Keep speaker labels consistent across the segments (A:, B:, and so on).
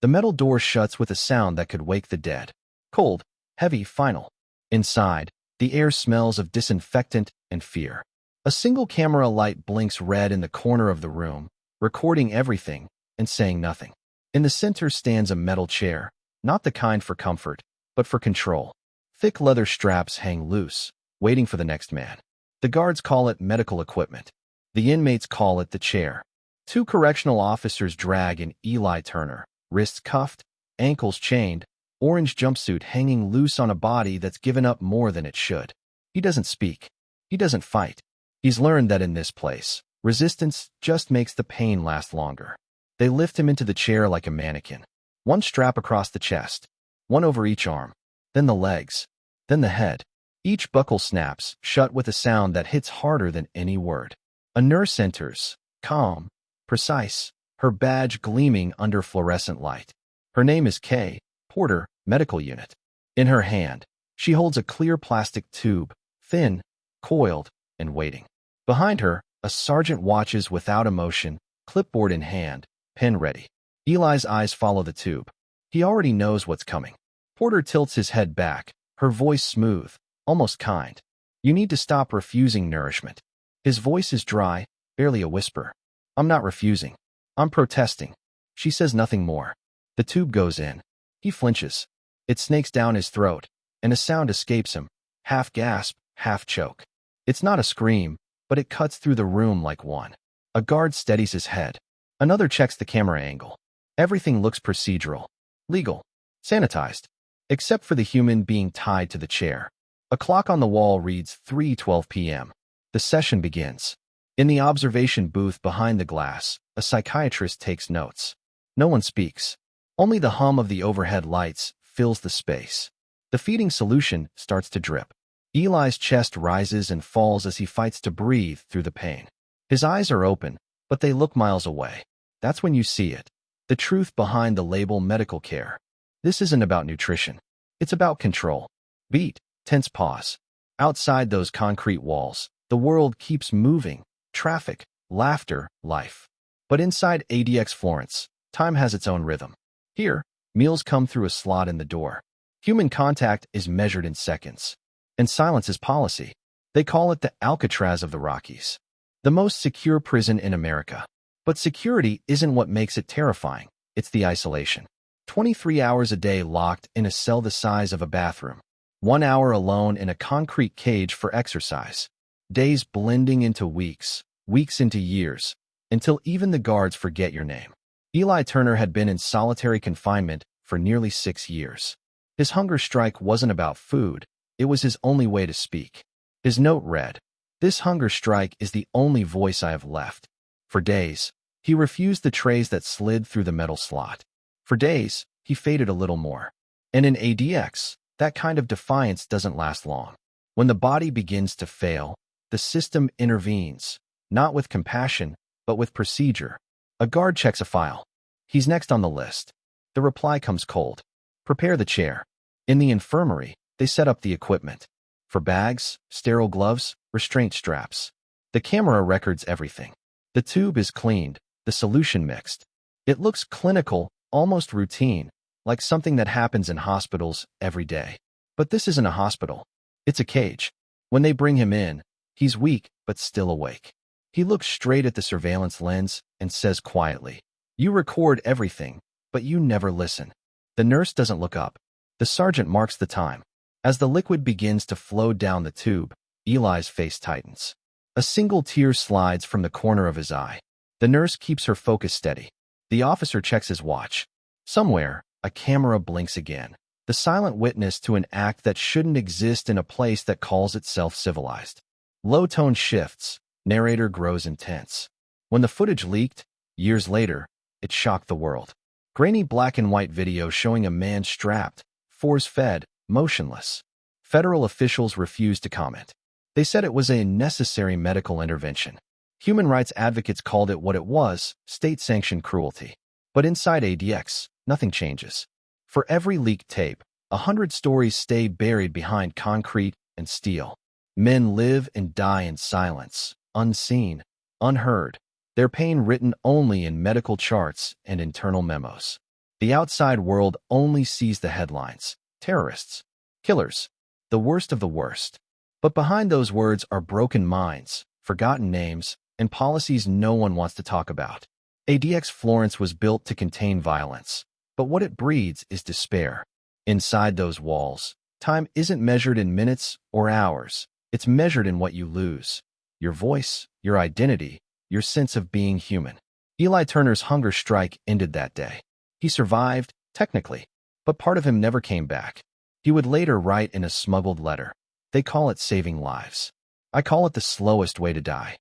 A: The metal door shuts with a sound that could wake the dead. Cold, heavy, final. Inside, the air smells of disinfectant and fear. A single camera light blinks red in the corner of the room, recording everything and saying nothing. In the center stands a metal chair, not the kind for comfort, but for control. Thick leather straps hang loose, waiting for the next man. The guards call it medical equipment. The inmates call it the chair. Two correctional officers drag in Eli Turner, wrists cuffed, ankles chained, orange jumpsuit hanging loose on a body that's given up more than it should. He doesn't speak. He doesn't fight. He's learned that in this place, resistance just makes the pain last longer. They lift him into the chair like a mannequin. One strap across the chest, one over each arm, then the legs, then the head. Each buckle snaps shut with a sound that hits harder than any word. A nurse enters, calm, precise, her badge gleaming under fluorescent light. Her name is Kay, Porter, Medical Unit. In her hand, she holds a clear plastic tube, thin, coiled, and waiting. Behind her, a sergeant watches without emotion, clipboard in hand, pen ready. Eli's eyes follow the tube. He already knows what's coming. Porter tilts his head back, her voice smooth, almost kind. You need to stop refusing nourishment. His voice is dry, barely a whisper. I'm not refusing. I'm protesting. She says nothing more. The tube goes in. He flinches. It snakes down his throat, and a sound escapes him, half gasp, half choke. It's not a scream, but it cuts through the room like one. A guard steadies his head. Another checks the camera angle. Everything looks procedural, legal, sanitized, except for the human being tied to the chair. A clock on the wall reads 3:12 p.m. The session begins. In the observation booth behind the glass, a psychiatrist takes notes. No one speaks. Only the hum of the overhead lights fills the space. The feeding solution starts to drip. Eli's chest rises and falls as he fights to breathe through the pain. His eyes are open, but they look miles away. That's when you see it. The truth behind the label medical care. This isn't about nutrition. It's about control. Beat, tense pause. Outside those concrete walls, the world keeps moving. Traffic, laughter, life. But inside ADX Florence, time has its own rhythm. Here, meals come through a slot in the door. Human contact is measured in seconds. And silence is policy. They call it the Alcatraz of the Rockies. The most secure prison in America. But security isn't what makes it terrifying. It's the isolation. 23 hours a day locked in a cell the size of a bathroom. 1 hour alone in a concrete cage for exercise. Days blending into weeks, weeks into years, until even the guards forget your name. Eli Turner had been in solitary confinement for nearly 6 years. His hunger strike wasn't about food. It was his only way to speak. His note read, "This hunger strike is the only voice I have left." For days, he refused the trays that slid through the metal slot. For days, he faded a little more. And in ADX, that kind of defiance doesn't last long. When the body begins to fail, the system intervenes, not with compassion, but with procedure. A guard checks a file. He's next on the list. The reply comes cold. Prepare the chair. In the infirmary, they set up the equipment. For bags, sterile gloves, restraint straps. The camera records everything. The tube is cleaned, the solution mixed. It looks clinical, almost routine, like something that happens in hospitals every day. But this isn't a hospital. It's a cage. When they bring him in, he's weak but still awake. He looks straight at the surveillance lens and says quietly, "You record everything, but you never listen." The nurse doesn't look up. The sergeant marks the time. As the liquid begins to flow down the tube, Eli's face tightens. A single tear slides from the corner of his eye. The nurse keeps her focus steady. The officer checks his watch. Somewhere, a camera blinks again. The silent witness to an act that shouldn't exist in a place that calls itself civilized. Low tone shifts. Narrator grows intense. When the footage leaked, years later, it shocked the world. Grainy black and white video showing a man strapped, force-fed, motionless. Federal officials refused to comment. They said it was a necessary medical intervention. Human rights advocates called it what it was, state-sanctioned cruelty. But inside ADX, nothing changes. For every leaked tape, 100 stories stay buried behind concrete and steel. Men live and die in silence, unseen, unheard, their pain written only in medical charts and internal memos. The outside world only sees the headlines: terrorists, killers, the worst of the worst. But behind those words are broken minds, forgotten names, and policies no one wants to talk about. ADX Florence was built to contain violence, but what it breeds is despair. Inside those walls, time isn't measured in minutes or hours. It's measured in what you lose: your voice, your identity, your sense of being human. Eli Turner's hunger strike ended that day. He survived, technically, but part of him never came back. He would later write in a smuggled letter, "They call it saving lives. I call it the slowest way to die."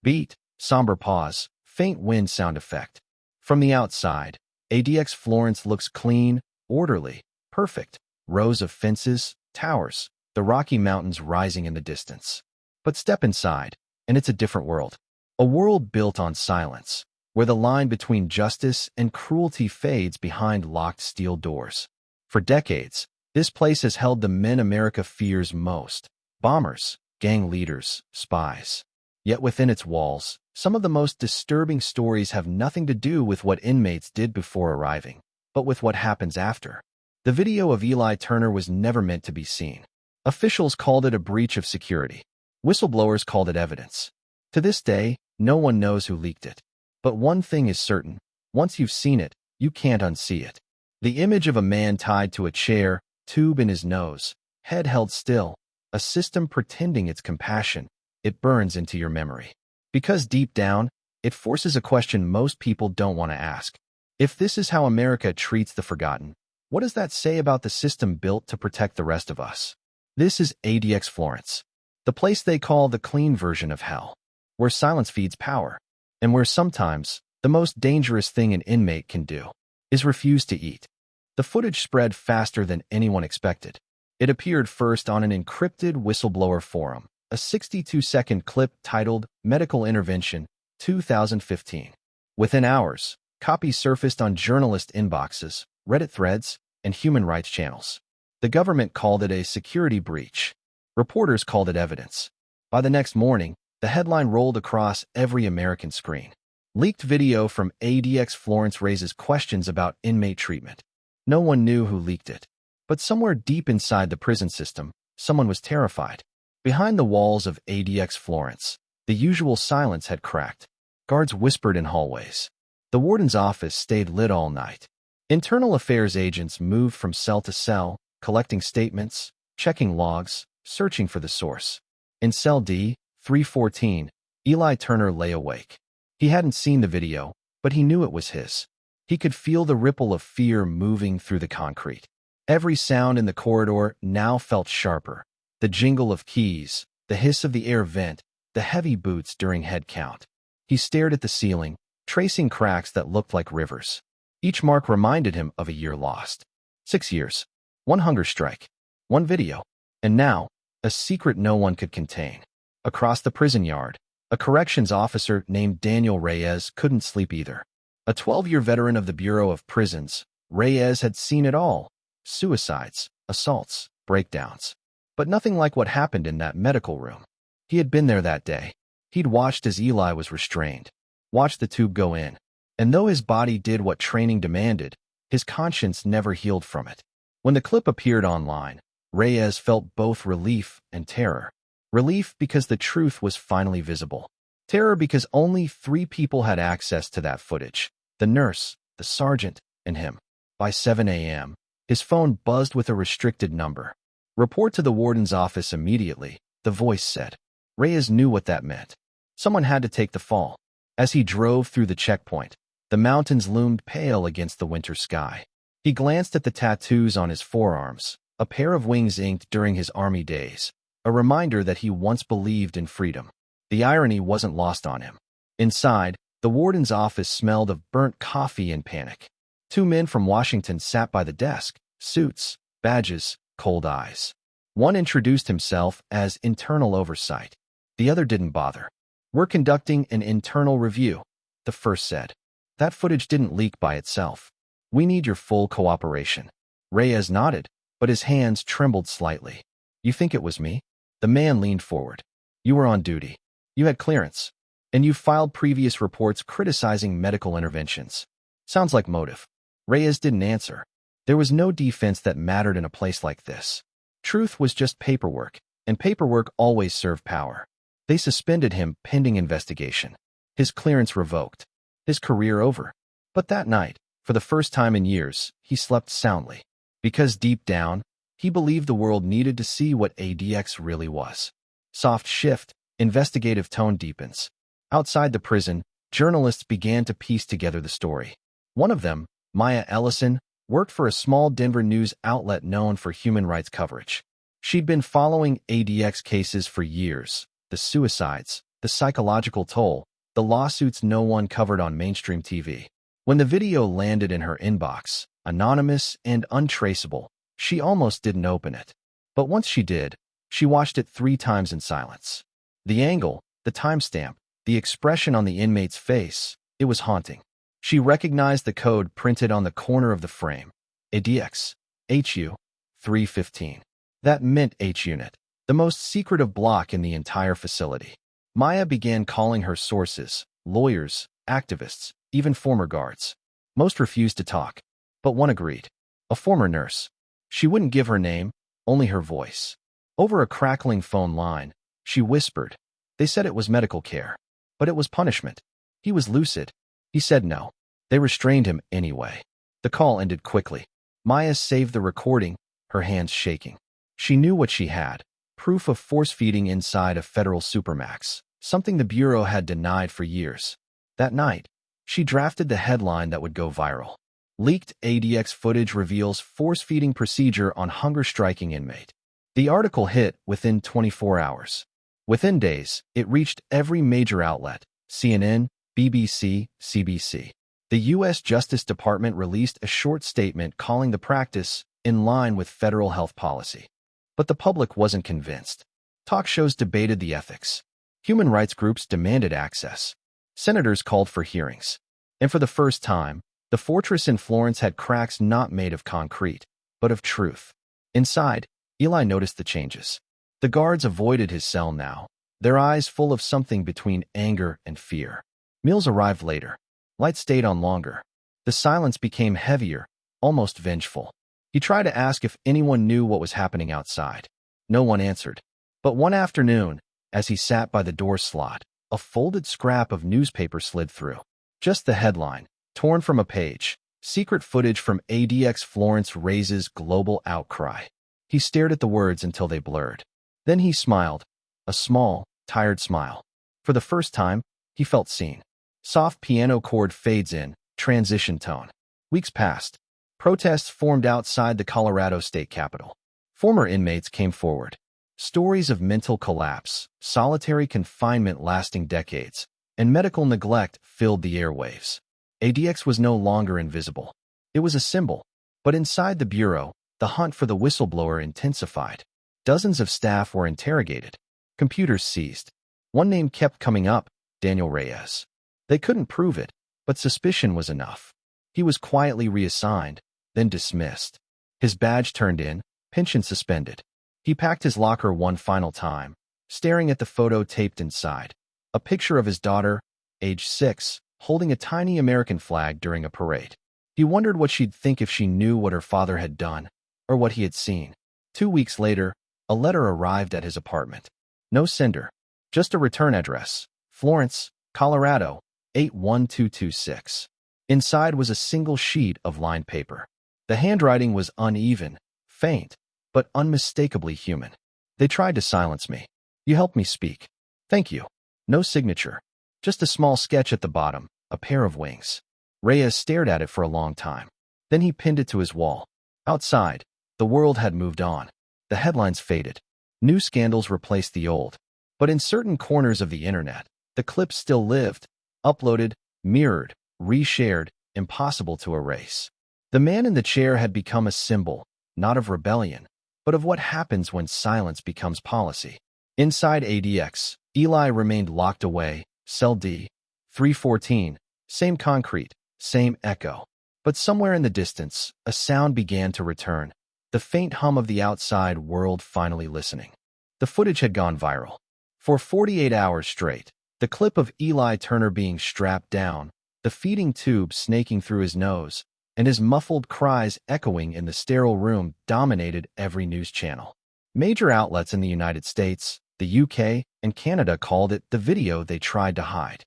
A: Beat, somber pause, faint wind sound effect. From the outside, ADX Florence looks clean, orderly, perfect. Rows of fences, towers, the Rocky Mountains rising in the distance. But step inside, and it's a different world. A world built on silence, where the line between justice and cruelty fades behind locked steel doors. For decades, this place has held the men America fears most: bombers, gang leaders, spies. Yet within its walls, some of the most disturbing stories have nothing to do with what inmates did before arriving, but with what happens after. The video of Eli Turner was never meant to be seen. Officials called it a breach of security. Whistleblowers called it evidence. To this day, no one knows who leaked it. But one thing is certain: once you've seen it, you can't unsee it. The image of a man tied to a chair, tube in his nose, head held still, a system pretending it's compassion, it burns into your memory. Because deep down, it forces a question most people don't want to ask. If this is how America treats the forgotten, what does that say about the system built to protect the rest of us? This is ADX Florence, the place they call the clean version of hell, where silence feeds power, and where sometimes the most dangerous thing an inmate can do is refuse to eat. The footage spread faster than anyone expected. It appeared first on an encrypted whistleblower forum, a 62-second clip titled "Medical Intervention, 2015. Within hours, copies surfaced on journalist inboxes, Reddit threads, and human rights channels. The government called it a security breach. Reporters called it evidence. By the next morning, the headline rolled across every American screen. Leaked video from ADX Florence raises questions about inmate treatment. No one knew who leaked it. But somewhere deep inside the prison system, someone was terrified. Behind the walls of ADX Florence, the usual silence had cracked. Guards whispered in hallways. The warden's office stayed lit all night. Internal affairs agents moved from cell to cell, collecting statements, checking logs, searching for the source. In cell D, 314, Eli Turner lay awake. He hadn't seen the video, but he knew it was his. He could feel the ripple of fear moving through the concrete. Every sound in the corridor now felt sharper: the jingle of keys, the hiss of the air vent, the heavy boots during head count. He stared at the ceiling, tracing cracks that looked like rivers. Each mark reminded him of a year lost. 6 years. One hunger strike. One video. And now, a secret no one could contain. Across the prison yard, a corrections officer named Daniel Reyes couldn't sleep either. A 12-year veteran of the Bureau of Prisons, Reyes had seen it all: suicides, assaults, breakdowns. But nothing like what happened in that medical room. He had been there that day. He'd watched as Eli was restrained, watched the tube go in. And though his body did what training demanded, his conscience never healed from it. When the clip appeared online, Reyes felt both relief and terror. Relief because the truth was finally visible. Terror because only 3 people had access to that footage: the nurse, the sergeant, and him. By 7 a.m., his phone buzzed with a restricted number. "Report to the warden's office immediately," the voice said. Reyes knew what that meant. Someone had to take the fall. As he drove through the checkpoint, the mountains loomed pale against the winter sky. He glanced at the tattoos on his forearms, a pair of wings inked during his army days, a reminder that he once believed in freedom. The irony wasn't lost on him. Inside, the warden's office smelled of burnt coffee and panic. 2 men from Washington sat by the desk, suits, badges, cold eyes. One introduced himself as internal oversight. The other didn't bother. "We're conducting an internal review," the first said. "That footage didn't leak by itself. We need your full cooperation." Reyes nodded, but his hands trembled slightly. "You think it was me?" The man leaned forward. "You were on duty. You had clearance. And you filed previous reports criticizing medical interventions. Sounds like motive." Reyes didn't answer. There was no defense that mattered in a place like this. Truth was just paperwork, and paperwork always served power. They suspended him pending investigation. His clearance revoked. His career over. But that night, for the first time in years, he slept soundly. Because deep down, he believed the world needed to see what ADX really was. Soft shift, investigative tone deepens. Outside the prison, journalists began to piece together the story. One of them, Maya Ellison, worked for a small Denver news outlet known for human rights coverage. She'd been following ADX cases for years. The suicides, the psychological toll, the lawsuits no one covered on mainstream TV. When the video landed in her inbox, anonymous and untraceable, she almost didn't open it. But once she did, she watched it 3 times in silence. The angle, the timestamp, the expression on the inmate's face, it was haunting. She recognized the code printed on the corner of the frame. ADX, HU, 315. That meant H-Unit, the most secretive block in the entire facility. Maya began calling her sources, lawyers, activists, even former guards. Most refused to talk, but one agreed. A former nurse. She wouldn't give her name, only her voice. Over a crackling phone line, she whispered. They said it was medical care, but it was punishment. He was lucid. He said no. They restrained him anyway. The call ended quickly. Maya saved the recording, her hands shaking. She knew what she had. Proof of force-feeding inside a federal supermax, something the Bureau had denied for years. That night, she drafted the headline that would go viral. Leaked ADX footage reveals force-feeding procedure on hunger-striking inmate. The article hit within 24 hours. Within days, it reached every major outlet, CNN, BBC, CBC. The U.S. Justice Department released a short statement calling the practice in line with federal health policy. But the public wasn't convinced. Talk shows debated the ethics. Human rights groups demanded access. Senators called for hearings. And for the first time, the fortress in Florence had cracks not made of concrete, but of truth. Inside, Eli noticed the changes. The guards avoided his cell now, their eyes full of something between anger and fear. Meals arrived later. Lights stayed on longer. The silence became heavier, almost vengeful. He tried to ask if anyone knew what was happening outside. No one answered. But one afternoon, as he sat by the door slot, a folded scrap of newspaper slid through. Just the headline, torn from a page. Secret footage from ADX Florence raises global outcry. He stared at the words until they blurred. Then he smiled, a small, tired smile. For the first time, he felt seen. Soft piano chord fades in, transition tone. Weeks passed. Protests formed outside the Colorado state capitol. Former inmates came forward. Stories of mental collapse, solitary confinement lasting decades, and medical neglect filled the airwaves. ADX was no longer invisible. It was a symbol. But inside the Bureau, the hunt for the whistleblower intensified. Dozens of staff were interrogated. Computers seized. One name kept coming up, Daniel Reyes. They couldn't prove it, but suspicion was enough. He was quietly reassigned, then dismissed. His badge turned in, pension suspended. He packed his locker one final time, staring at the photo taped inside. A picture of his daughter, age 6, holding a tiny American flag during a parade. He wondered what she'd think if she knew what her father had done, or what he had seen. 2 weeks later, a letter arrived at his apartment. No sender, just a return address, Florence, Colorado, 81226. Inside was a single sheet of lined paper. The handwriting was uneven, faint, but unmistakably human. They tried to silence me. You helped me speak. Thank you. No signature. Just a small sketch at the bottom, a pair of wings. Reyes stared at it for a long time. Then he pinned it to his wall. Outside, the world had moved on. The headlines faded. New scandals replaced the old. But in certain corners of the internet, the clips still lived, uploaded, mirrored, reshared, impossible to erase. The man in the chair had become a symbol, not of rebellion, but of what happens when silence becomes policy. Inside ADX, Eli remained locked away, cell D, 314, same concrete, same echo. But somewhere in the distance, a sound began to return, the faint hum of the outside world finally listening. The footage had gone viral. For 48 hours straight, the clip of Eli Turner being strapped down, the feeding tube snaking through his nose, and his muffled cries echoing in the sterile room dominated every news channel. Major outlets in the United States, the UK, and Canada called it the video they tried to hide.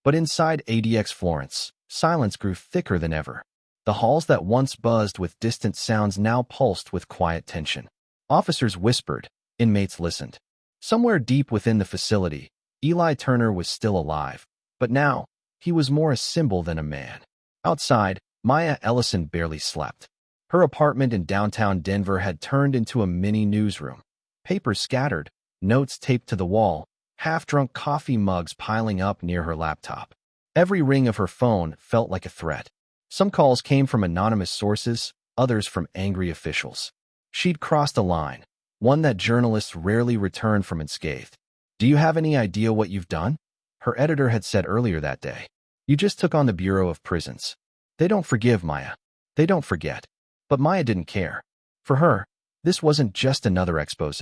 A: But inside ADX Florence, silence grew thicker than ever. The halls that once buzzed with distant sounds now pulsed with quiet tension. Officers whispered, inmates listened. Somewhere deep within the facility, Eli Turner was still alive, but now he was more a symbol than a man. Outside, Maya Ellison barely slept. Her apartment in downtown Denver had turned into a mini newsroom. Papers scattered, notes taped to the wall, half-drunk coffee mugs piling up near her laptop. Every ring of her phone felt like a threat. Some calls came from anonymous sources, others from angry officials. She'd crossed a line, one that journalists rarely returned from unscathed. "Do you have any idea what you've done?" her editor had said earlier that day. "You just took on the Bureau of Prisons. They don't forgive, Maya. They don't forget." But Maya didn't care. For her, this wasn't just another expose.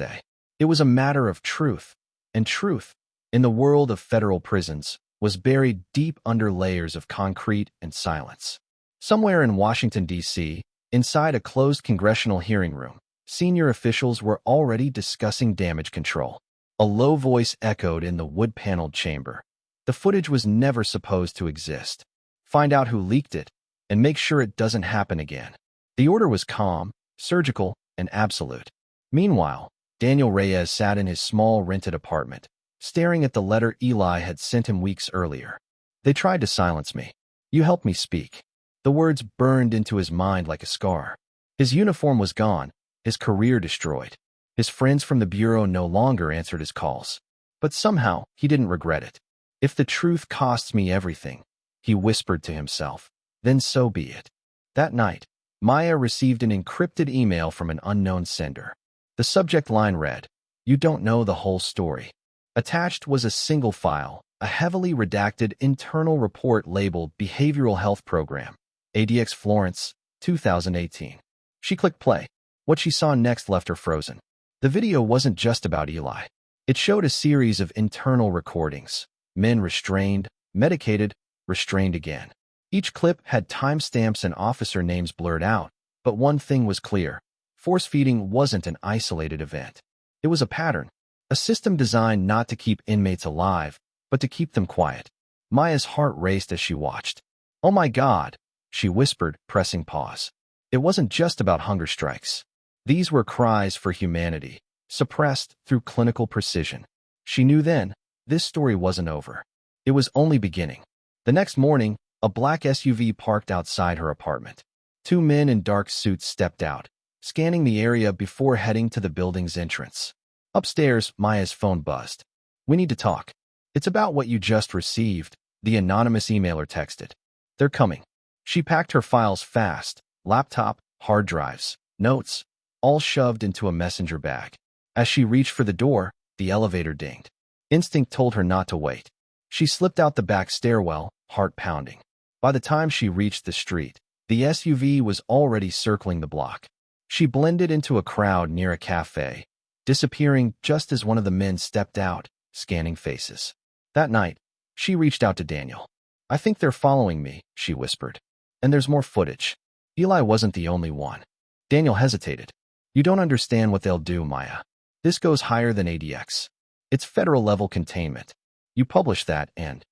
A: It was a matter of truth. And truth, in the world of federal prisons, was buried deep under layers of concrete and silence. Somewhere in Washington, D.C., inside a closed congressional hearing room, senior officials were already discussing damage control. A low voice echoed in the wood-paneled chamber. The footage was never supposed to exist. Find out who leaked it, and make sure it doesn't happen again. The order was calm, surgical, and absolute. Meanwhile, Daniel Reyes sat in his small rented apartment, staring at the letter Eli had sent him weeks earlier. "They tried to silence me. You helped me speak." The words burned into his mind like a scar. His uniform was gone, his career destroyed. His friends from the Bureau no longer answered his calls. But somehow, he didn't regret it. "If the truth costs me everything," he whispered to himself, "then so be it." That night, Maya received an encrypted email from an unknown sender. The subject line read, "You don't know the whole story." Attached was a single file, a heavily redacted internal report labeled Behavioral Health Program, ADX Florence, 2018. She clicked play. What she saw next left her frozen. The video wasn't just about Eli. It showed a series of internal recordings. Men restrained, medicated, restrained again. Each clip had timestamps and officer names blurred out, but one thing was clear. Force-feeding wasn't an isolated event. It was a pattern, a system designed not to keep inmates alive, but to keep them quiet. Maya's heart raced as she watched. "Oh my God," she whispered, pressing pause. It wasn't just about hunger strikes. These were cries for humanity, suppressed through clinical precision. She knew then, this story wasn't over. It was only beginning. The next morning, a black SUV parked outside her apartment. Two men in dark suits stepped out, scanning the area before heading to the building's entrance. Upstairs, Maya's phone buzzed. "We need to talk. It's about what you just received," the anonymous emailer texted. "They're coming." She packed her files fast, laptop, hard drives, notes, all shoved into a messenger bag. As she reached for the door, the elevator dinged. Instinct told her not to wait. She slipped out the back stairwell, heart pounding. By the time she reached the street, the SUV was already circling the block. She blended into a crowd near a cafe, disappearing just as one of the men stepped out, scanning faces. That night, she reached out to Daniel. "I think they're following me," she whispered. "And there's more footage." Eli wasn't the only one. Daniel hesitated. "You don't understand what they'll do, Maya. This goes higher than ADX. It's federal-level containment. You publish that and—"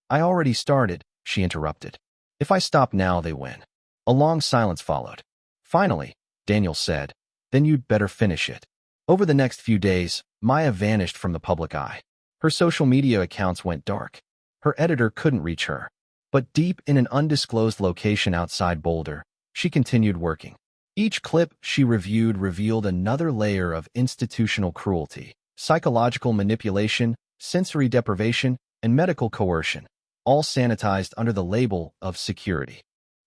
A: "I already started," she interrupted. "If I stop now, they win." A long silence followed. Finally, Daniel said, "Then you'd better finish it." Over the next few days, Maya vanished from the public eye. Her social media accounts went dark. Her editor couldn't reach her. But deep in an undisclosed location outside Boulder, she continued working. Each clip she reviewed revealed another layer of institutional cruelty, psychological manipulation, sensory deprivation, and medical coercion, all sanitized under the label of security.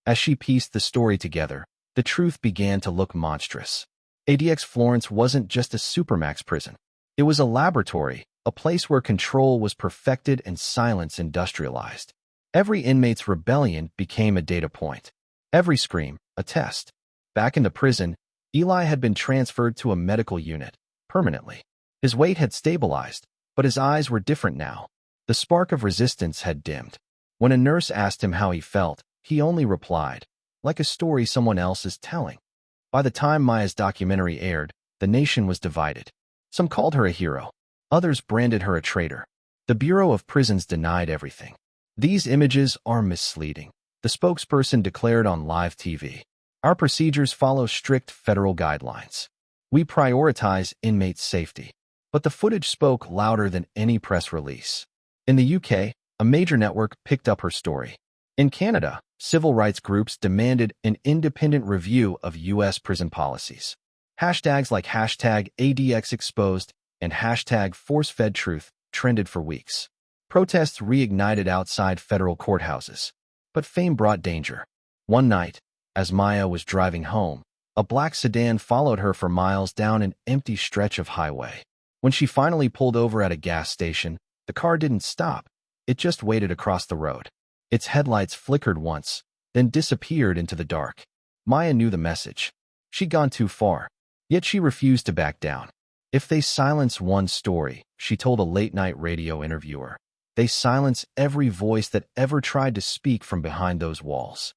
A: As she pieced the story together, the truth began to look monstrous. ADX Florence wasn't just a supermax prison. It was a laboratory, a place where control was perfected and silence industrialized. Every inmate's rebellion became a data point. Every scream, a test. Back in the prison, Eli had been transferred to a medical unit, permanently. His weight had stabilized, but his eyes were different now. The spark of resistance had dimmed. When a nurse asked him how he felt, he only replied, like a story someone else is telling. By the time Maya's documentary aired, the nation was divided. Some called her a hero. Others branded her a traitor. The Bureau of Prisons denied everything. These images are misleading, the spokesperson declared on live TV. Our procedures follow strict federal guidelines. We prioritize inmate safety. But the footage spoke louder than any press release. In the UK, a major network picked up her story. In Canada, civil rights groups demanded an independent review of U.S. prison policies. Hashtags like hashtag ADX Exposed and hashtag ForceFedTruth trended for weeks. Protests reignited outside federal courthouses. But fame brought danger. One night, as Maya was driving home, a black sedan followed her for miles down an empty stretch of highway. When she finally pulled over at a gas station, the car didn't stop. It just waited across the road. Its headlights flickered once, then disappeared into the dark. Maya knew the message. She'd gone too far. Yet she refused to back down. If they silence one story, she told a late-night radio interviewer, they silence every voice that ever tried to speak from behind those walls.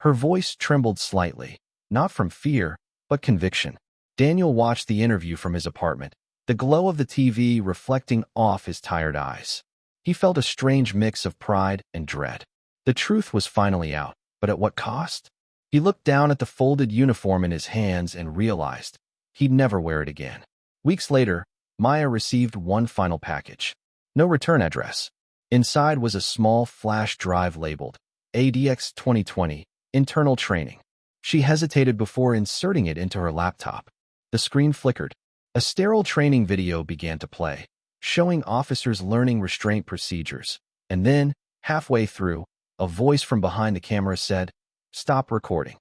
A: Her voice trembled slightly, not from fear, but conviction. Daniel watched the interview from his apartment, the glow of the TV reflecting off his tired eyes. He felt a strange mix of pride and dread. The truth was finally out, but at what cost? He looked down at the folded uniform in his hands and realized he'd never wear it again. Weeks later, Maya received one final package. No return address. Inside was a small flash drive labeled ADX 2020, Internal Training. She hesitated before inserting it into her laptop. The screen flickered. A sterile training video began to play, showing officers learning restraint procedures. And then, halfway through, a voice from behind the camera said, "Stop recording."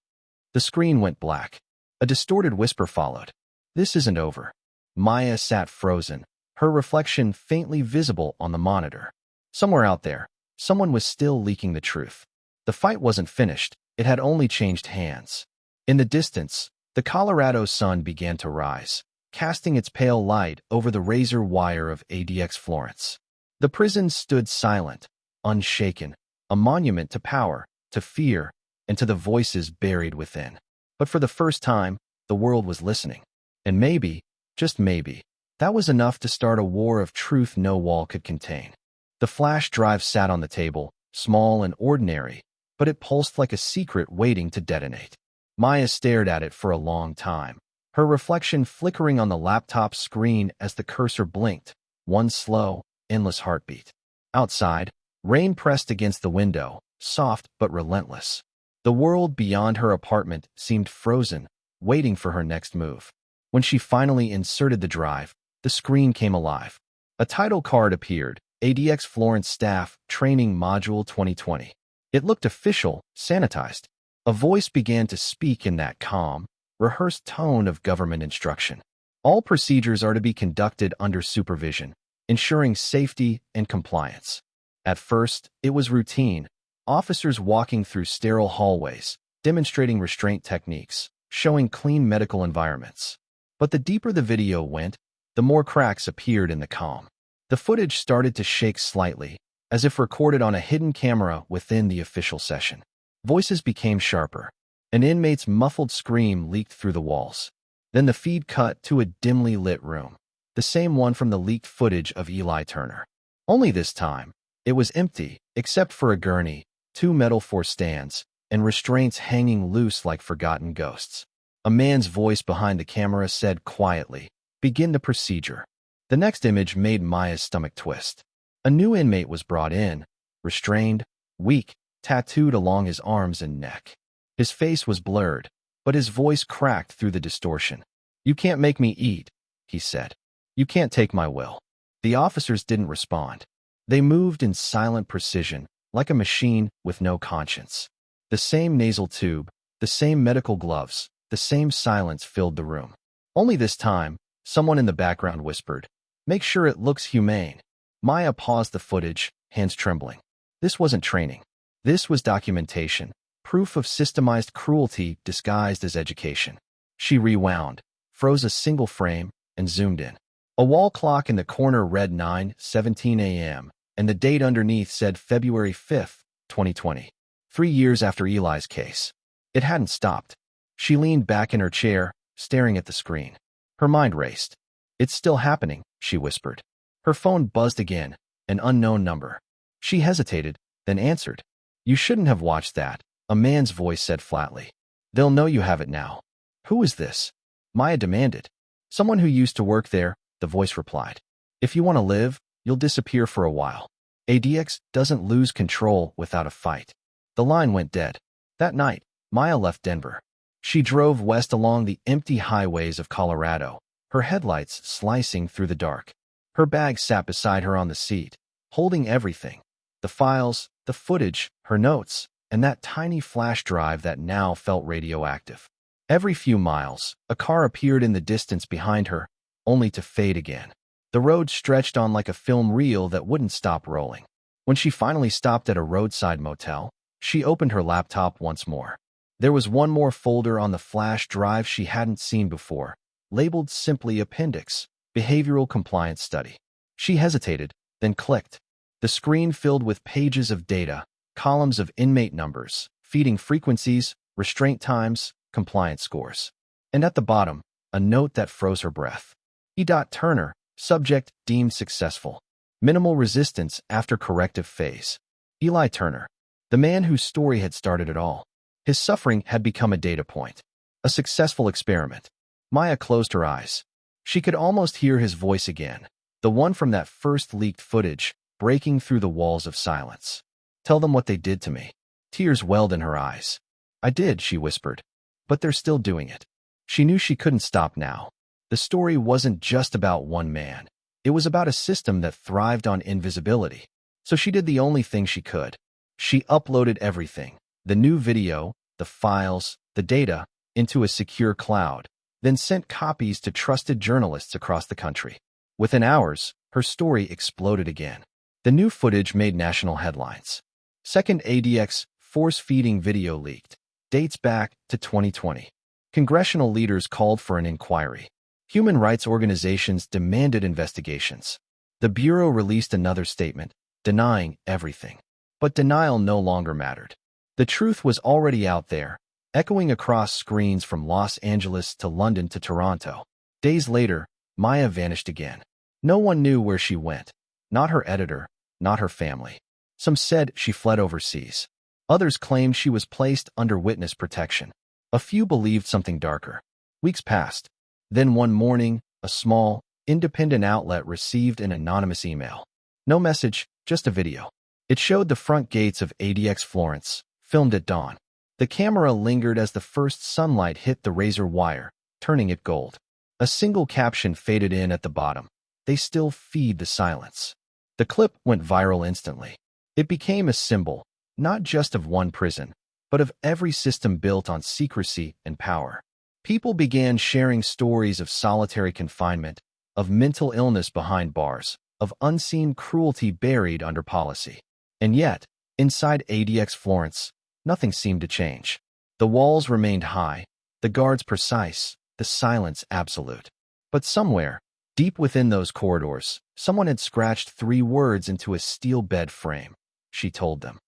A: The screen went black. A distorted whisper followed. "This isn't over." Maya sat frozen, her reflection faintly visible on the monitor. Somewhere out there, someone was still leaking the truth. The fight wasn't finished, it had only changed hands. In the distance, the Colorado sun began to rise, casting its pale light over the razor wire of ADX Florence. The prison stood silent, unshaken, a monument to power, to fear, and to the voices buried within. But for the first time, the world was listening. And maybe, just maybe, that was enough to start a war of truth no wall could contain. The flash drive sat on the table, small and ordinary, but it pulsed like a secret waiting to detonate. Maya stared at it for a long time, her reflection flickering on the laptop screen as the cursor blinked, one slow, endless heartbeat. Outside, rain pressed against the window, soft but relentless. The world beyond her apartment seemed frozen, waiting for her next move. When she finally inserted the drive, the screen came alive. A title card appeared, ADX Florence Staff Training Module 2020. It looked official, sanitized. A voice began to speak in that calm, rehearsed tone of government instruction. All procedures are to be conducted under supervision, ensuring safety and compliance. At first, it was routine, officers walking through sterile hallways, demonstrating restraint techniques, showing clean medical environments. But the deeper the video went, the more cracks appeared in the calm. The footage started to shake slightly, as if recorded on a hidden camera within the official session. Voices became sharper. An inmate's muffled scream leaked through the walls. Then the feed cut to a dimly lit room, the same one from the leaked footage of Eli Turner. Only this time, it was empty, except for a gurney, 2 metal force stands, and restraints hanging loose like forgotten ghosts. A man's voice behind the camera said quietly, "Begin the procedure." The next image made Maya's stomach twist. A new inmate was brought in, restrained, weak, tattooed along his arms and neck. His face was blurred, but his voice cracked through the distortion. "You can't make me eat," he said. "You can't take my will." The officers didn't respond. They moved in silent precision, like a machine with no conscience. The same nasal tube, the same medical gloves, the same silence filled the room. Only this time, someone in the background whispered, "Make sure it looks humane." Maya paused the footage, hands trembling. This wasn't training. This was documentation, proof of systemized cruelty disguised as education. She rewound, froze a single frame, and zoomed in. A wall clock in the corner read 9:17 a.m., and the date underneath said February 5th, 2020, 3 years after Eli's case. It hadn't stopped. She leaned back in her chair, staring at the screen. Her mind raced. "It's still happening," she whispered. Her phone buzzed again, an unknown number. She hesitated, then answered. "You shouldn't have watched that," a man's voice said flatly. "They'll know you have it now." "Who is this?" Maya demanded. "Someone who used to work there," the voice replied. "If you want to live, you'll disappear for a while. ADX doesn't lose control without a fight." The line went dead. That night, Maya left Denver. She drove west along the empty highways of Colorado, her headlights slicing through the dark. Her bag sat beside her on the seat, holding everything: the files, the footage, her notes, and that tiny flash drive that now felt radioactive. Every few miles, a car appeared in the distance behind her, only to fade again. The road stretched on like a film reel that wouldn't stop rolling. When she finally stopped at a roadside motel, she opened her laptop once more. There was one more folder on the flash drive she hadn't seen before, labeled simply Appendix, Behavioral Compliance Study. She hesitated, then clicked. The screen filled with pages of data, columns of inmate numbers, feeding frequencies, restraint times, compliance scores. And at the bottom, a note that froze her breath. E. Turner, subject deemed successful. Minimal resistance after corrective phase. Eli Turner, the man whose story had started it all. His suffering had become a data point. A successful experiment. Maya closed her eyes. She could almost hear his voice again, the one from that first leaked footage, breaking through the walls of silence. "Tell them what they did to me." Tears welled in her eyes. "I did," she whispered. "But they're still doing it." She knew she couldn't stop now. The story wasn't just about one man. It was about a system that thrived on invisibility. So she did the only thing she could. She uploaded everything: the new video, the files, the data, into a secure cloud, then sent copies to trusted journalists across the country. Within hours, her story exploded again. The new footage made national headlines. Second ADX force-feeding video leaked. Dates back to 2020. Congressional leaders called for an inquiry. Human rights organizations demanded investigations. The Bureau released another statement, denying everything. But denial no longer mattered. The truth was already out there, echoing across screens from Los Angeles to London to Toronto. Days later, Maya vanished again. No one knew where she went. Not her editor, not her family. Some said she fled overseas. Others claimed she was placed under witness protection. A few believed something darker. Weeks passed. Then one morning, a small, independent outlet received an anonymous email. No message, just a video. It showed the front gates of ADX Florence, filmed at dawn. The camera lingered as the first sunlight hit the razor wire, turning it gold. A single caption faded in at the bottom: "They still feed the silence." The clip went viral instantly. It became a symbol, not just of one prison, but of every system built on secrecy and power. People began sharing stories of solitary confinement, of mental illness behind bars, of unseen cruelty buried under policy. And yet, inside ADX Florence, nothing seemed to change. The walls remained high, the guards precise, the silence absolute. But somewhere, deep within those corridors, someone had scratched 3 words into a steel bed frame. She told them.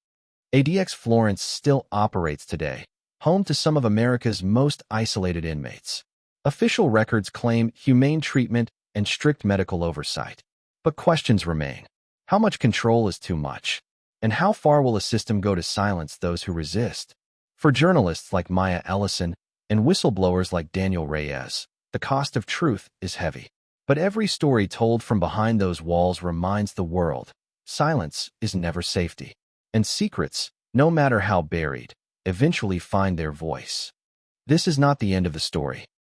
A: ADX Florence still operates today, home to some of America's most isolated inmates. Official records claim humane treatment and strict medical oversight. But questions remain. How much control is too much? And how far will a system go to silence those who resist? For journalists like Maya Ellison and whistleblowers like Daniel Reyes, the cost of truth is heavy. But every story told from behind those walls reminds the world, silence is never safety. And secrets, no matter how buried, eventually find their voice. This is not the end of the story.